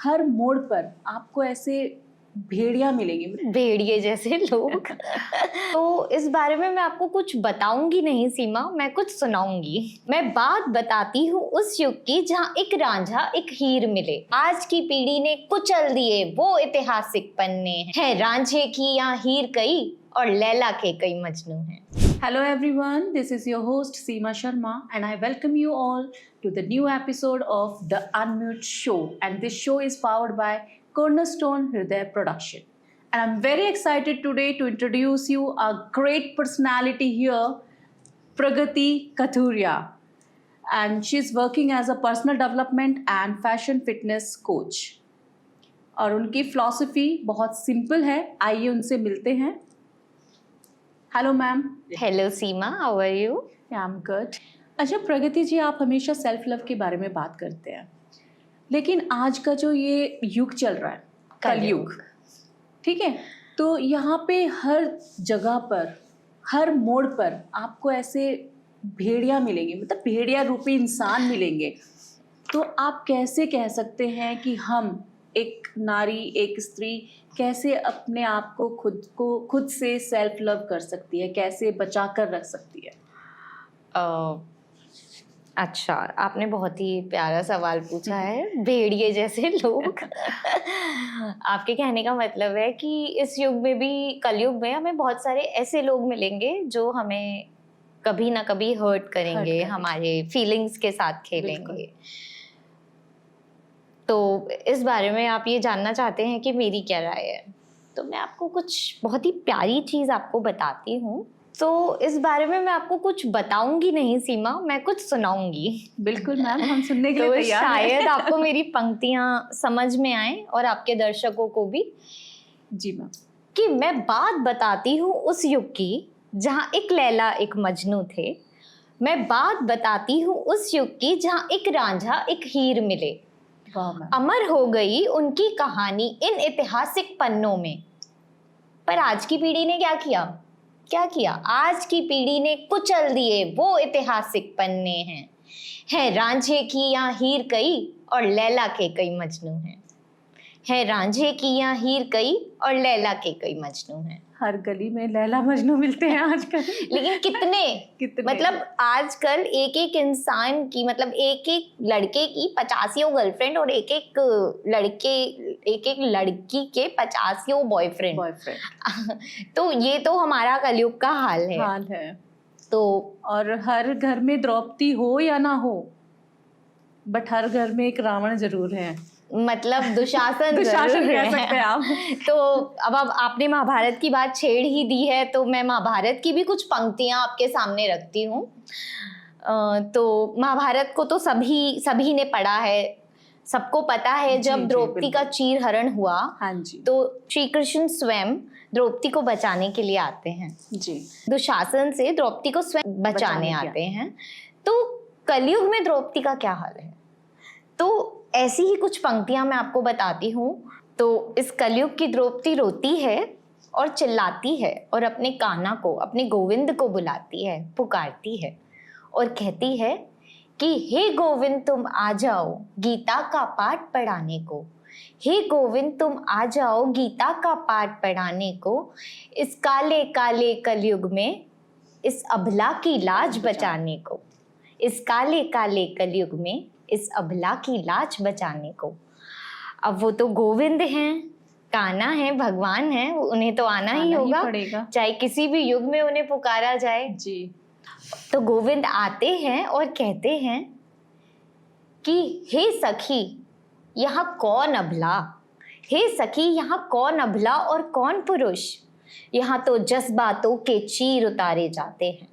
हर मोड़ पर आपको ऐसे भेड़िया मिलेंगे, भेड़िए जैसे लोग। तो इस बारे में मैं आपको कुछ बताऊंगी नहीं सीमा, मैं कुछ सुनाऊंगी। मैं बात बताती हूँ उस युग की जहाँ एक रांझा एक हीर मिले। आज की पीढ़ी ने कुचल दिए वो ऐतिहासिक पन्ने हैं। रांझे की यहाँ हीर कई और लैला के कई मजनू हैं। Hello everyone, this is your host Seema Sharma and I welcome you all to the new episode of The Unmute Show, and this show is powered by Cornerstone Hriday Production. And I'm very excited today to introduce you a great personality here, Pragati Kathuria. And she's working as a personal development and fashion fitness coach. और उनकी philosophy बहुत simple है, आइए उनसे मिलते हैं। Hello ma'am. Hello Seema, how are you? I am good. अच्छा प्रगति जी, आप हमेशा सेल्फ लव के बारे में बात करते हैं, लेकिन आज का जो ये युग चल रहा है, कलयुग, ठीक है, तो यहाँ पे हर जगह पर, हर मोड़ पर आपको ऐसे भेड़िया मिलेंगे, मतलब भेड़िया रूपी इंसान मिलेंगे। तो आप कैसे कह सकते हैं कि हम एक नारी, एक स्त्री कैसे अपने आप को खुद से सेल्फ लव कर सकती है, कैसे बचा कर रख सकती है? अच्छा, आपने बहुत ही प्यारा सवाल पूछा है। भेड़िए जैसे लोग। आपके कहने का मतलब है कि इस युग में भी, कलयुग में, हमें बहुत सारे ऐसे लोग मिलेंगे जो हमें कभी ना कभी हर्ट करेंगे, हमारे फीलिंग्स के साथ खेलेंगे। तो इस बारे में आप ये जानना चाहते हैं कि मेरी क्या राय है, तो मैं आपको कुछ बहुत ही प्यारी चीज़ आपको बताती हूँ। तो इस बारे में मैं आपको कुछ बताऊंगी नहीं सीमा, मैं कुछ सुनाऊंगी। बिल्कुल मैम, हम सुनने के लिए तैयार हैं। शायद आपको मेरी पंक्तियाँ समझ में आए और आपके दर्शकों को भी। जी मैम। कि मैं बात बताती हूँ उस युग की जहाँ एक लैला एक मजनू थे। मैं बात बताती हूँ उस युग की जहाँ एक रांझा एक हीर मिले। अमर हो गई उनकी कहानी इन ऐतिहासिक पन्नों में। पर आज की पीढ़ी ने क्या किया? आज की पीढ़ी ने कुचल दिए वो ऐतिहासिक पन्ने हैं रांझे की यहाँ हीर कई और लैला के कई मजनू हैं। रांझे की यहाँ हीर कई और लैला के कई मजनू हैं। हर गली में लैला मजनू मिलते हैं आजकल। लेकिन कितने मतलब आजकल एक एक इंसान की, मतलब एक एक लड़के की 50 गर्लफ्रेंड और एक एक लड़की के 50 बॉयफ्रेंड। तो ये तो हमारा कलयुग का हाल है। तो और हर घर में द्रौपदी हो या ना हो, बट हर घर में एक रावण जरूर है, मतलब दुशासन कह सकते हैं आप। तो अब आपने महाभारत की बात छेड़ ही दी है, तो मैं महाभारत की भी कुछ पंक्तियां आपके सामने रखती हूँ। तो महाभारत को तो सभी ने पढ़ा है, सबको पता है। जब द्रौपदी का चीरहरण हुआ, हाँ जी, तो श्री कृष्ण स्वयं द्रौपदी को बचाने के लिए आते हैं जी। दुशासन से द्रौपदी को स्वयं बचाने आते हैं। तो कलयुग में द्रौपदी का क्या हाल है? तो ऐसी ही कुछ पंक्तियां मैं आपको बताती हूँ। तो इस कलयुग की द्रौपदी रोती है और चिल्लाती है और अपने कान्हा को, अपने गोविंद को बुलाती है, पुकारती है और कहती है कि हे गोविंद तुम आ जाओ गीता का पाठ पढ़ाने को। हे गोविंद तुम आ जाओ गीता का पाठ पढ़ाने को। इस काले काले कलयुग में इस अबला की लाज बचाने को। इस काले काले कलयुग में इस अबला की लाज बचाने को। अब वो तो गोविंद हैं, कान्हा है, भगवान है, उन्हें तो आना ही होगा, चाहे किसी भी युग में उन्हें पुकारा जाए जी। तो गोविंद आते हैं और कहते हैं कि हे सखी यहाँ कौन अबला, हे सखी यहाँ कौन अबला और कौन पुरुष। यहाँ तो जज्बातों के चीर उतारे जाते हैं।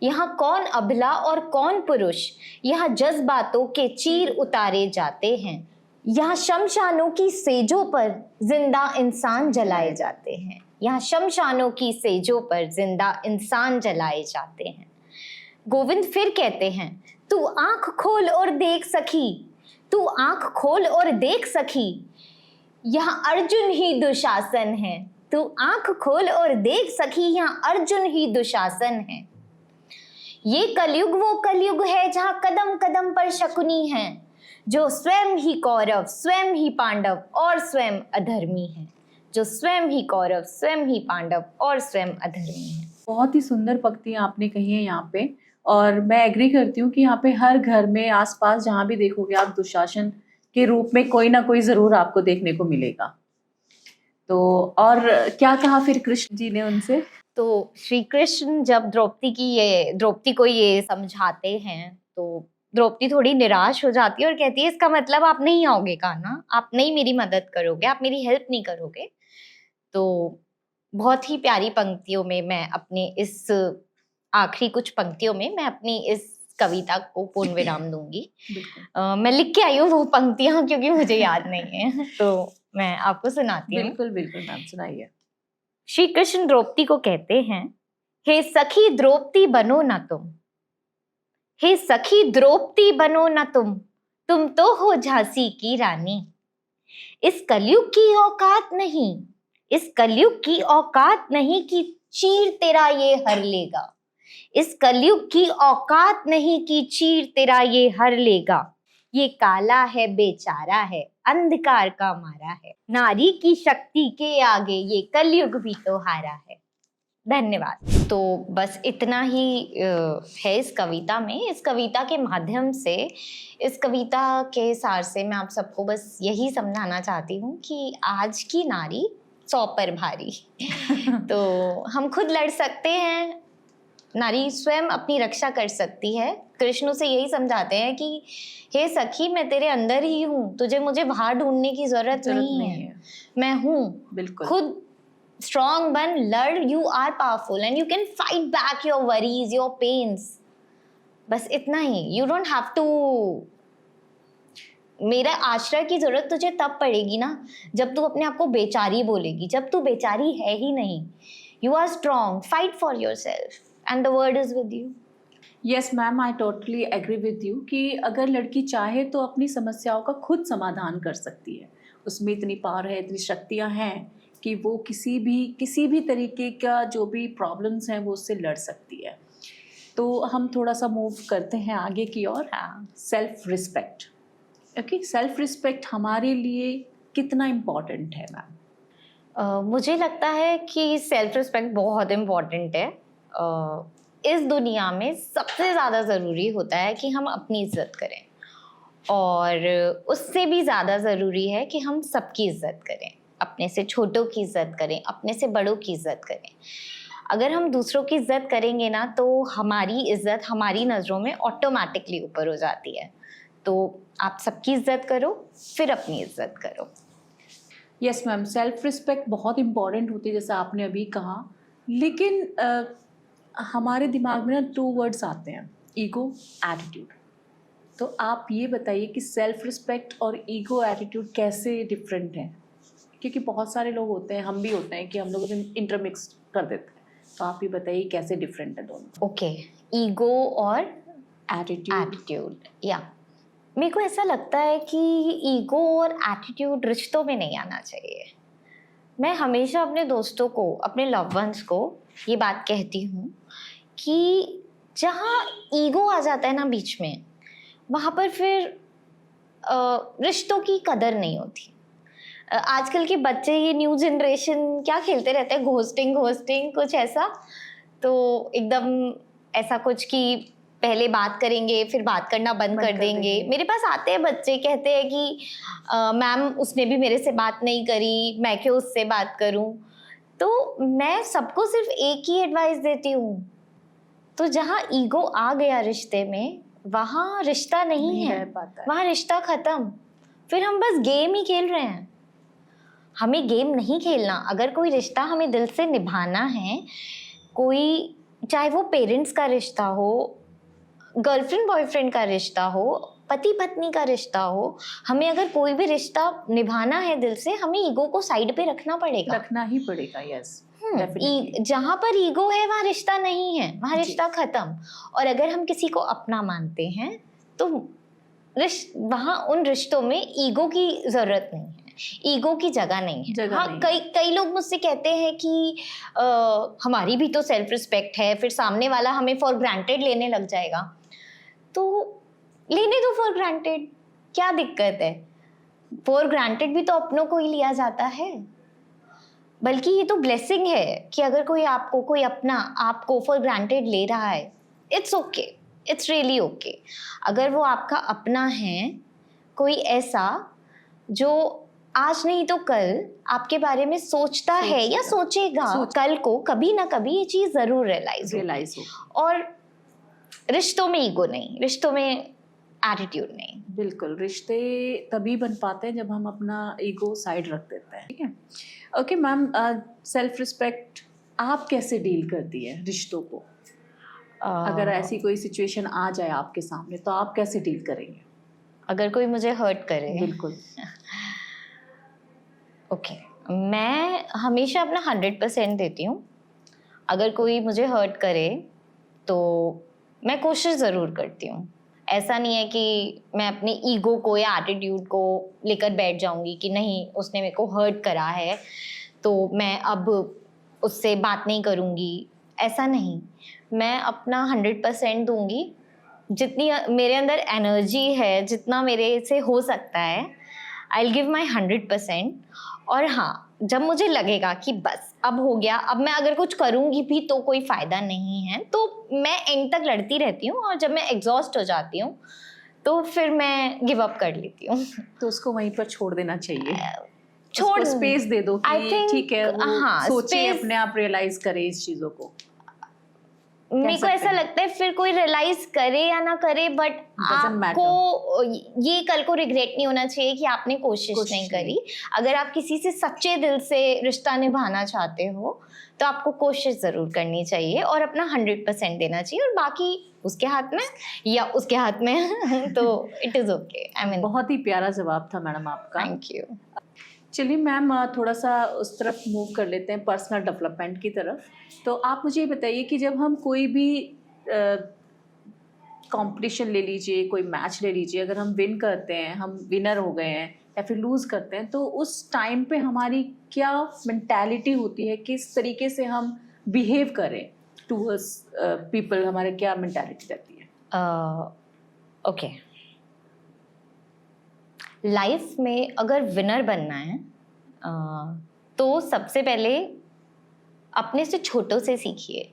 यहाँ कौन अबला और कौन पुरुष, यहाँ जज्बातों के चीर उतारे जाते हैं। यहाँ शमशानों की सेजों पर जिंदा इंसान जलाए जाते हैं। यहाँ शमशानों की सेजों पर जिंदा इंसान जलाए जाते हैं। गोविंद फिर कहते हैं, तू आंख खोल और देख सखी, तू आंख खोल और देख सखी, यहाँ अर्जुन ही दुशासन है। तू आंख खोल और देख सखी, यहाँ अर्जुन ही दुशासन है। ये कलयुग वो कलयुग है जहाँ कदम कदम पर शकुनी है, जो स्वयं ही कौरव, स्वयं ही पांडव और स्वयं अधर्मी है। जो स्वयं ही कौरव, स्वयं ही पांडव और स्वयं अधर्मी है। बहुत ही सुंदर पंक्तियां आपने कही है यहाँ पे, और मैं एग्री करती हूँ कि यहाँ पे हर घर में आसपास जहाँ भी देखोगे आप दुशासन के रूप में कोई ना कोई जरूर आपको देखने को मिलेगा। तो और क्या कहा फिर कृष्ण जी ने उनसे? तो श्री कृष्ण जब द्रौपदी को ये समझाते हैं तो द्रौपदी थोड़ी निराश हो जाती है और कहती है इसका मतलब आप नहीं आओगे कान्हा, आप नहीं मेरी मदद करोगे, आप मेरी हेल्प नहीं करोगे। तो बहुत ही प्यारी पंक्तियों में मैं अपने इस आखिरी कुछ पंक्तियों में मैं अपनी इस कविता को पूर्ण विराम दूंगी। मैं लिख के आई हूँ वो पंक्तियां क्योंकि मुझे याद नहीं है, तो मैं आपको सुनाती हूँ। बिल्कुल बिल्कुल मैम, सुनाइए। श्री कृष्ण द्रौपदी को कहते हैं, हे सखी द्रौपदी बनो न तुम, हे सखी द्रौपदी बनो न तुम तो हो झांसी की रानी। इस कलयुग की औकात नहीं, इस कलयुग की औकात नहीं कि चीर तेरा ये हर लेगा। इस कलयुग की औकात नहीं कि चीर तेरा ये हर लेगा। ये काला है, बेचारा है, अंधकार का मारा है, नारी की शक्ति के आगे ये कलयुग भी तो हारा है। धन्यवाद। तो बस इतना ही है इस कविता में। इस कविता के माध्यम से, इस कविता के सार से मैं आप सबको बस यही समझाना चाहती हूँ कि आज की नारी 100 पर भारी। तो हम खुद लड़ सकते हैं, नारी स्वयं अपनी रक्षा कर सकती है। कृष्ण से यही समझाते हैं कि हे सखी मैं तेरे अंदर ही हूँ, तुझे मुझे बाहर ढूंढने की जरूरत नहीं है, मैं हूँ। बिल्कुल खुद स्ट्रॉन्ग बन, लड़, you are powerful and you can fight back your worries, your pains. बस इतना ही। यू डोंट हैव टू, मेरा आश्रय की जरूरत तुझे तब पड़ेगी ना जब तू अपने आप को बेचारी बोलेगी, जब तू बेचारी है ही नहीं। You are strong, fight for yourself and the word is with you. Yes ma'am, I totally agree with you कि अगर लड़की चाहे तो अपनी समस्याओं का खुद समाधान कर सकती है। उसमें इतनी पावर है, इतनी शक्तियां हैं कि वो किसी भी तरीके का जो भी प्रॉब्लम्स हैं वो उससे लड़ सकती है। तो हम थोड़ा सा मूव करते हैं आगे की ओर। Self respect. Okay, self respect हमारे लिए कितना इम्पोर्टेंट है मैम? मुझे लगता है कि सेल्फ रिस्पेक्ट बहुत इम्पोर्टेंट है। इस दुनिया में सबसे ज़्यादा ज़रूरी होता है कि हम अपनी इज्जत करें, और उससे भी ज़्यादा ज़रूरी है कि हम सबकी इज्जत करें, अपने से छोटों की इज्जत करें, अपने से बड़ों की इज्जत करें। अगर हम दूसरों की इज्जत करेंगे ना तो हमारी इज्जत हमारी नज़रों में ऑटोमेटिकली ऊपर हो जाती है। तो आप सबकी इज्जत करो, फिर अपनी इज्जत करो। यस मैम, सेल्फ रिस्पेक्ट बहुत इम्पॉर्टेंट होती है जैसा आपने अभी कहा, लेकिन हमारे दिमाग में ना 2 वर्ड्स आते हैं, ईगो, एटीट्यूड। तो आप ये बताइए कि सेल्फ रिस्पेक्ट और ईगो एटीट्यूड कैसे डिफरेंट हैं? क्योंकि बहुत सारे लोग होते हैं, हम भी होते हैं कि हम लोग इंटरमिक्स कर देते हैं। तो आप ये बताइए कैसे डिफरेंट है दोनों? ओके, ईगो और एटीट्यूड। या मेरे को ऐसा लगता है कि ईगो और एटीट्यूड रिश्तों में नहीं आना चाहिए। मैं हमेशा अपने दोस्तों को, अपने लव वंस को ये बात कहती हूँ कि जहाँ ईगो आ जाता है ना बीच में, वहाँ पर फिर रिश्तों की कदर नहीं होती। आजकल के बच्चे, ये न्यू जनरेशन क्या खेलते रहते हैं, घोस्टिंग कुछ ऐसा। तो एकदम ऐसा कुछ कि पहले बात करेंगे फिर बात करना बंद कर देंगे। मेरे पास आते हैं बच्चे, कहते हैं कि मैम उसने भी मेरे से बात नहीं करी, मैं क्यों उससे बात करूं। तो मैं सबको सिर्फ एक ही एडवाइस देती हूँ, तो जहाँ ईगो आ गया रिश्ते में, वहाँ रिश्ता नहीं है, वहाँ रिश्ता खत्म। फिर हम बस गेम ही खेल रहे हैं। हमें गेम नहीं खेलना। अगर कोई रिश्ता हमें दिल से निभाना है, कोई, चाहे वो पेरेंट्स का रिश्ता हो, गर्लफ्रेंड बॉयफ्रेंड का रिश्ता हो, पति पत्नी का रिश्ता हो, हमें अगर कोई भी रिश्ता निभाना है दिल से, हमें ईगो को साइड पे रखना ही पड़ेगा। यस, जहाँ पर ईगो है वहाँ रिश्ता नहीं है, वहाँ रिश्ता खत्म। और अगर हम किसी को अपना मानते हैं तो वहाँ उन रिश्तों में ईगो की जरूरत नहीं है, ईगो की जगह नहीं है। हाँ, कई लोग मुझसे कहते हैं कि हमारी भी तो सेल्फ रिस्पेक्ट है, फिर सामने वाला हमें फॉर ग्रांटेड लेने लग जाएगा। तो लेने दो फॉर ग्रांटेड, क्या दिक्कत है? फॉर ग्रांटेड भी तो अपनों को ही लिया जाता है, बल्कि ये तो ब्लेसिंग है कि अगर कोई अपना आपको फॉर ग्रांटेड ले रहा है, it's okay, it's really okay. अगर वो आपका अपना है, कोई ऐसा जो आज नहीं तो कल आपके बारे में सोचता है या सोचेगा, कल को कभी ना कभी ये चीज जरूर रियलाइज हो। और रिश्तों में ईगो नहीं, रिश्तों में एटीट्यूड नहीं। बिल्कुल, रिश्ते तभी बन पाते हैं जब हम अपना ईगो साइड रख देते हैं। ठीक है, ओके मैम, सेल्फ रिस्पेक्ट आप कैसे डील करती है रिश्तों को? अगर ऐसी कोई सिचुएशन आ जाए आपके सामने तो आप कैसे डील करेंगे? अगर कोई मुझे हर्ट करे, बिल्कुल, ओके, मैं हमेशा अपना 100% देती हूँ। अगर कोई मुझे हर्ट करे तो मैं कोशिश ज़रूर करती हूँ। ऐसा नहीं है कि मैं अपने ईगो को या एटीट्यूड को लेकर बैठ जाऊंगी कि नहीं, उसने मेरे को हर्ट करा है तो मैं अब उससे बात नहीं करूँगी। ऐसा नहीं, मैं अपना 100% दूंगी। जितनी मेरे अंदर एनर्जी है, जितना मेरे से हो सकता है, आई विल गिव माई 100%। और हाँ, जब मुझे लगेगा कि बस अब हो गया, अब मैं अगर कुछ करूँगी भी तो कोई फ़ायदा नहीं है, तो मैं एंड तक लड़ती रहती हूँ। और जब मैं एग्जॉस्ट हो जाती हूँ तो फिर मैं गिव अप कर लेती हूँ। तो उसको वहीं पर छोड़ देना चाहिए, छोड़ स्पेस दे दो I कि think, ठीक है, वो हाँ, सोचे, space- अपने आप रियलाइज करे इस चीज़ों को। मेरे को ऐसा लगता है फिर कोई रियलाइज करे या ना करे, बट Doesn't आपको ये कल को रिग्रेट नहीं होना चाहिए कि आपने कोशिश नहीं करी। अगर आप किसी से सच्चे दिल से रिश्ता निभाना चाहते हो तो आपको कोशिश जरूर करनी चाहिए और अपना 100% देना चाहिए, और बाकी उसके हाथ में या उसके हाथ में तो it is okay. I mean, बहुत ही प्यारा जवाब था मैडम आपका। Thank you. चलिए मैम, थोड़ा सा उस तरफ मूव कर लेते हैं, पर्सनल डेवलपमेंट की तरफ। तो आप मुझे ये बताइए कि जब हम कोई भी कंपटीशन ले लीजिए, कोई मैच ले लीजिए, अगर हम विन करते हैं, हम विनर हो गए हैं, या फिर लूज़ करते हैं, तो उस टाइम पे हमारी क्या मेंटालिटी होती है, किस तरीके से हम बिहेव करें टूवर्ड्स पीपल, हमारे क्या मेंटालिटी रहती है? ओके, लाइफ में अगर विनर बनना है तो सबसे पहले अपने से छोटों से सीखिए।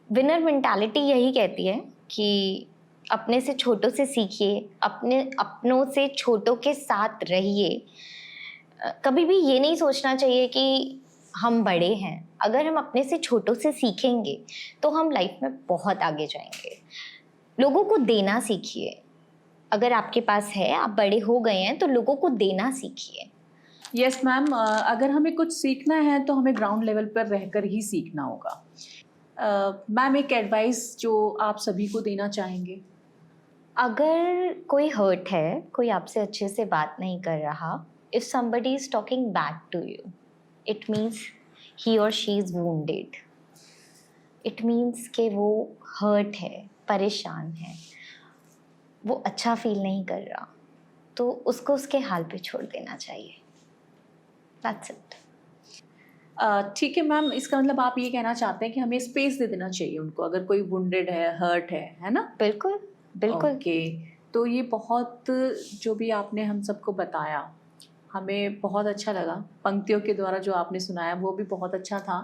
विनर मेंटालिटी यही कहती है कि अपने से छोटों से सीखिए, अपनों से छोटों के साथ रहिए। कभी भी ये नहीं सोचना चाहिए कि हम बड़े हैं। अगर हम अपने से छोटों से सीखेंगे तो हम लाइफ में बहुत आगे जाएंगे। लोगों को देना सीखिए। अगर आपके पास है, आप बड़े हो गए हैं, तो लोगों को देना सीखिए। यस मैम, अगर हमें कुछ सीखना है तो हमें ग्राउंड लेवल पर रहकर ही सीखना होगा। मैम, एक एडवाइस जो आप सभी को देना चाहेंगे? अगर कोई हर्ट है, कोई आपसे अच्छे से बात नहीं कर रहा, if somebody is talking back to you, it means he or she is wounded. It means कि वो हर्ट है, परेशान है, वो अच्छा फील नहीं कर रहा, तो उसको उसके हाल पे छोड़ देना चाहिए। That's it. ठीक है मैम, इसका मतलब आप ये कहना चाहते हैं कि हमें स्पेस दे देना चाहिए उनको, अगर कोई वुंडेड है, हर्ट है ना? बिल्कुल बिल्कुल। ओके, तो ये बहुत, जो भी आपने हम सबको बताया, हमें बहुत अच्छा लगा। पंक्तियों के द्वारा जो आपने सुनाया वो भी बहुत अच्छा था,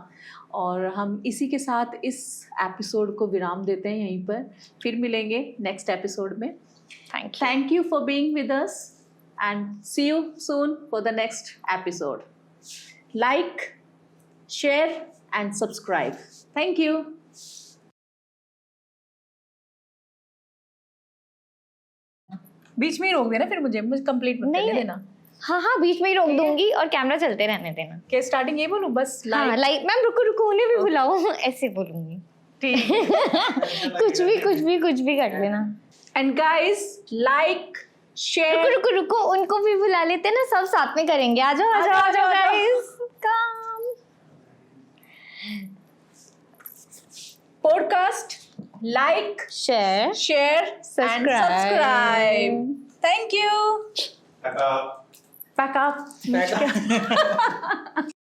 और हम इसी के साथ इस एपिसोड को विराम देते हैं यहीं पर। फिर मिलेंगे नेक्स्ट एपिसोड में। Thank you for being with us, and see you soon for the next episode. Like, share and subscribe. Thank you. बीच में ही रोक देना, फिर मुझे कंप्लीट मत करने देना। हाँ, बीच में ही रोक दूंगी और कैमरा चलते रहने देना। क्या स्टार्टिंग ये बोलूं बस? हाँ, लाइक मैम रुको उन्हें भी बुलाओ, ऐसे बोलूंगी। ठीक कुछ भी कर लेना। And guys, like, share. रुको उनको भी बुला लेते हैं ना, सब साथ में करेंगे। आ जाओ guys, come. Podcast, like, share and subscribe. Thank you. Pack up. Pack up.